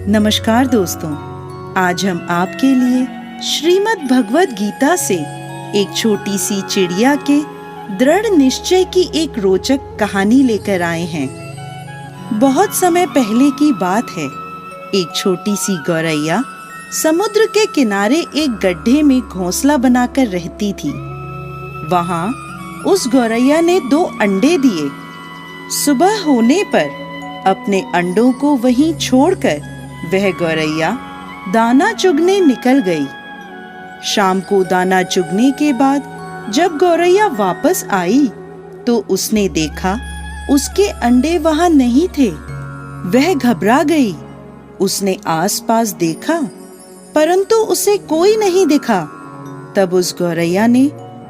नमस्कार दोस्तों, आज हम आपके लिए श्रीमद् भगवद गीता से एक छोटी सी चिड़िया के दृढ़ निश्चय की एक रोचक कहानी लेकर आए हैं। बहुत समय पहले की बात है। एक छोटी सी गौरैया समुद्र के किनारे एक गड्ढे में घोंसला बनाकर रहती थी। वहां उस गौरैया ने 2 अंडे दिए। सुबह होने पर अपने अंडों को वहीं छोड़कर वह गौरैया दाना चुगने निकल गई। शाम को दाना चुगने के बाद जब गौरैया वापस आई तो उसने देखा उसके अंडे वहां नहीं थे। वह घबरा गई। उसने आसपास देखा परंतु उसे कोई नहीं दिखा। तब उस गौरैया ने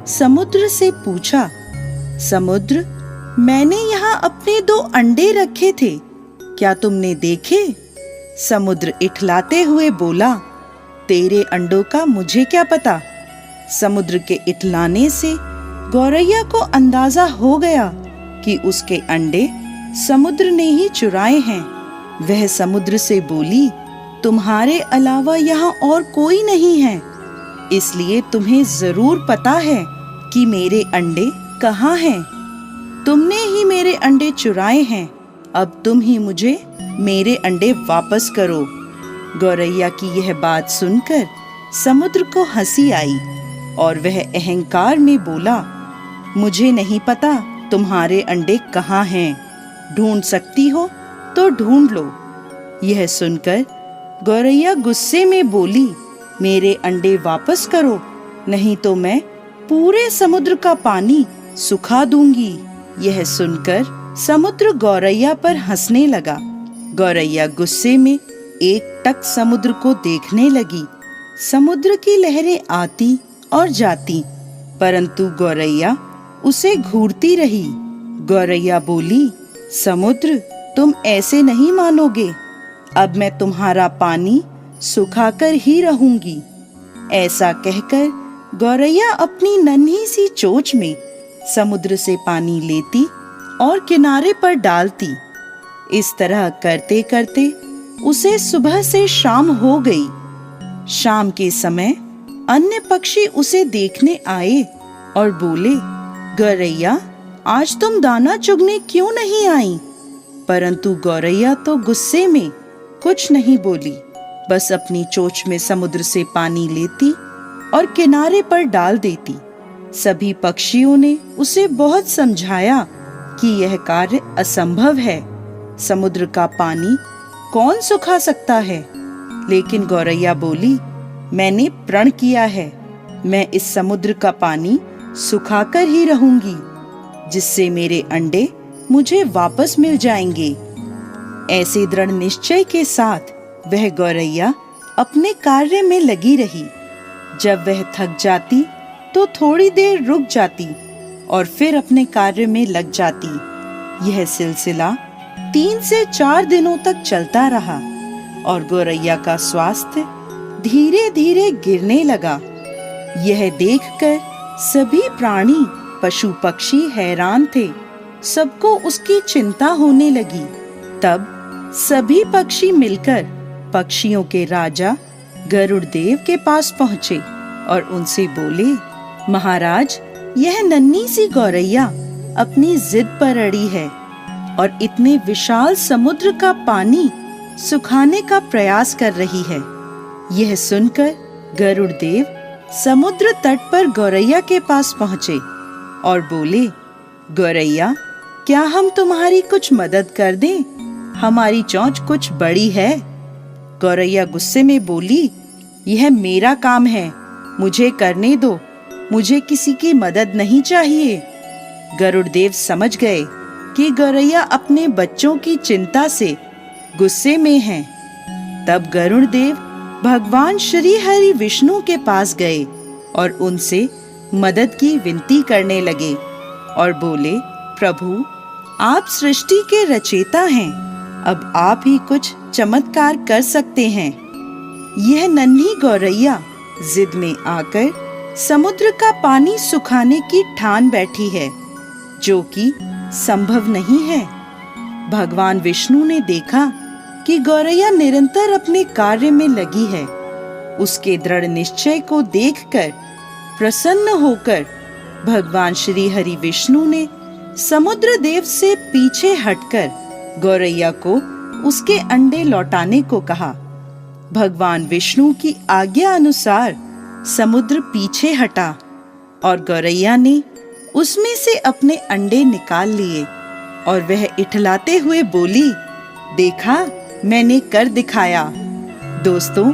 समुद्र से पूछा, समुद्र, मैंने यहाँ अपने 2 अंडे रखे थे, क्या तुमने देखे? समुद्र इठलाते हुए बोला, तेरे अंडों का मुझे क्या पता। समुद्र के इठलाने से गौरैया को अंदाजा हो गया कि उसके अंडे समुद्र ने ही चुराए हैं। वह समुद्र से बोली, तुम्हारे अलावा यहाँ और कोई नहीं है, इसलिए तुम्हें जरूर पता है कि मेरे अंडे कहाँ हैं। तुमने ही मेरे अंडे चुराए हैं। अब तुम ही मुझे मेरे अंडे वापस करो। गौरैया की यह बात सुनकर समुद्र को हंसी आई और वह अहंकार में बोला, मुझे नहीं पता तुम्हारे अंडे कहाँ हैं। ढूंढ सकती हो तो ढूंढ लो। यह सुनकर गौरैया गुस्से में बोली, मेरे अंडे वापस करो, नहीं तो मैं पूरे समुद्र का पानी सुखा दूंगी। यह सुनकर समुद्र गौरैया पर हंसने लगा। गौरैया गुस्से में एकटक समुद्र को देखने लगी। समुद्र की लहरें आती और जाती, परंतु गौरैया उसे घूरती रही। गौरैया बोली, समुद्र, तुम ऐसे नहीं मानोगे। अब मैं तुम्हारा पानी सुखाकर ही रहूंगी। ऐसा कहकर गौरैया अपनी नन्ही सी चोंच में समुद्र से पानी लेती और किनारे पर डालती। इस तरह करते करते उसे सुबह से शाम हो गई। शाम के समय अन्य पक्षी उसे देखने आए और बोले, गौरैया, आज तुम दाना चुगने क्यों नहीं आई? परंतु गौरैया तो गुस्से में कुछ नहीं बोली, बस अपनी चोंच में समुद्र से पानी लेती और किनारे पर डाल देती। सभी पक्षियों ने उसे बहुत समझाया कि यह कार्य असंभव है। समुद्र का पानी कौन सुखा सकता है? लेकिन गौरैया बोली, मैंने प्रण किया है, मैं इस समुद्र का पानी सुखाकर ही रहूंगी, जिससे मेरे अंडे मुझे वापस मिल जाएंगे। ऐसे दृढ़ निश्चय के साथ वह गौरैया अपने कार्य में लगी रही। जब वह थक जाती तो थोड़ी देर रुक जाती और फिर अपने कार्य में लग जाती। यह सिलसिला 3 से 4 दिनों तक चलता रहा और गौरैया का स्वास्थ्य धीरे धीरे गिरने लगा। यह देखकर सभी प्राणी, पशु पक्षी हैरान थे। सबको उसकी चिंता होने लगी। तब सभी पक्षी मिलकर पक्षियों के राजा गरुड़ देव के पास पहुँचे और उनसे बोले, महाराज, यह नन्ही सी गौरैया अपनी जिद पर अड़ी है और इतने विशाल समुद्र का पानी सुखाने का प्रयास कर रही है। यह सुनकर गरुड़ देव समुद्र तट पर गौरैया के पास पहुँचे और बोले, गौरैया, क्या हम तुम्हारी कुछ मदद कर दें? हमारी चोंच कुछ बड़ी है। गौरैया गुस्से में बोली, यह मेरा काम है, मुझे करने दो, मुझे किसी की मदद नहीं चाहिए। गरुड़ देव समझ गए कि गौरैया अपने बच्चों की चिंता से गुस्से में है। तब गरुड़ देव भगवान श्री हरि विष्णु के पास गए और उनसे मदद की विनती करने लगे और बोले, प्रभु, आप सृष्टि के रचयिता हैं, अब आप ही कुछ चमत्कार कर सकते हैं। यह नन्ही गौरैया जिद में आकर समुद्र का पानी सुखाने की ठान बैठी है, जो कि संभव नहीं है। भगवान विष्णु ने देखा कि गौरैया निरंतर अपने कार्य में लगी है। उसके दृढ़ निश्चय को देखकर प्रसन्न होकर भगवान श्री हरि विष्णु ने समुद्र देव से पीछे हटकर गौरैया को उसके अंडे लौटाने को कहा। भगवान विष्णु की आज्ञा अनुसार समुद्र पीछे हटा और गौरैया ने उसमें से अपने अंडे निकाल लिए और वह इठलाते हुए बोली, देखा, मैंने कर दिखाया। दोस्तों,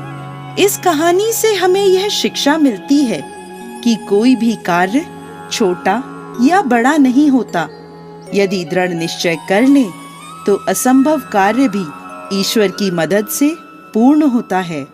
इस कहानी से हमें यह शिक्षा मिलती है कि कोई भी कार्य छोटा या बड़ा नहीं होता। यदि दृढ़ निश्चय कर लें तो असंभव कार्य भी ईश्वर की मदद से पूर्ण होता है।